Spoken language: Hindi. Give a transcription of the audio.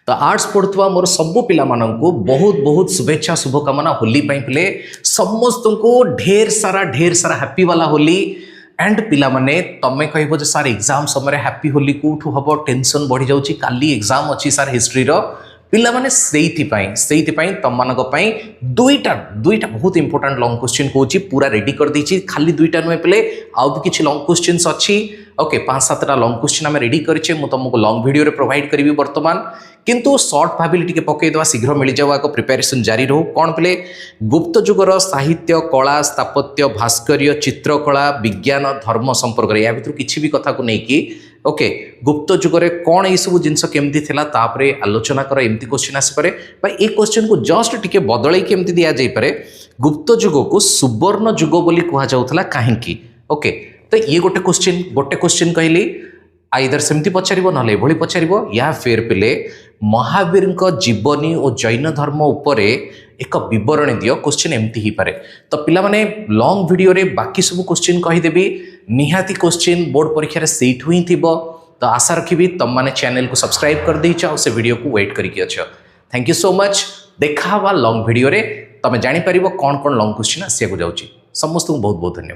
तो आर्ट्स पढ़ुवा मोर सबू पिला माननकु बहुत बहुत शुभेच्छा शुभकामना होली पिले समस्त को ढेर सारा हैप्पी वाला होली एंड पिला माने तमे कहबो जे सर एग्जाम समय हैप्पी होली कोठू हबो टेंशन बढ़ी जाउची काली एग्जाम अछि सर हिस्ट्री रो पिला माने सेइथि पई तमनको पई दुईटा बहुत इंपोर्टेंट लॉन्ग क्वेश्चन कोची पूरा रेडी कर दीची खाली दुईटा नुए पिले आउ भी किछि लॉन्ग क्वेश्चंस अछि ओके 5-7टा लॉन्ग क्वेश्चन आम रेडी करिचे मु तुमको लॉन्ग वीडियो रे प्रोवाइड करी वर्तमान किंतु शॉर्ट भाविली टिके पकई देवा शीघ्र मिल जाओ आको प्रिपरेशन जारी रहो कौन पिले गुप्त जुगर साहित्य कला स्थापत्य भास्कर्य चित्रकला विज्ञान धर्म संपर्क या भितर किछि भी कथा को नहीं कि ओके गुप्त जुगरे कौन ये सब जिनस केमती थिला तापरे आलोचना कर एमती क्वेश्चन आसी पारे बा ए क्वेश्चन को जस्ट टिके बदलै केमती दिया जाई पारे गुप्त जुग को सुवर्ण जुग बोली कहा जाउथला काहेकि ओके तो ये गोटे क्वेश्चन कहली आइदर सेमती पचारिबो नले एभली पचारिबो या फेर पिले महावीर जीवनी और जैन धर्म उपरे एक विवरणी दियो क्वेश्चन एमती ही पारे तो पिला माने लॉन्ग वीडियो रे बाकी सब क्वेश्चन कहीदेवी निहाती क्वेश्चन बोर्ड परीक्षा रे सेठु ही थिबो तो आशा रखिबी तुम माने चैनल को सब्सक्राइब कर देइछ और से वीडियो को वेट करिक अछ थैंक यू सो मच देखा हवा लॉन्ग वीडियो रे तमे जानि परिबो कोन कोन लॉन्ग क्वेश्चन आसिया को जाउची समस्त को बहुत बहुत धन्यवाद।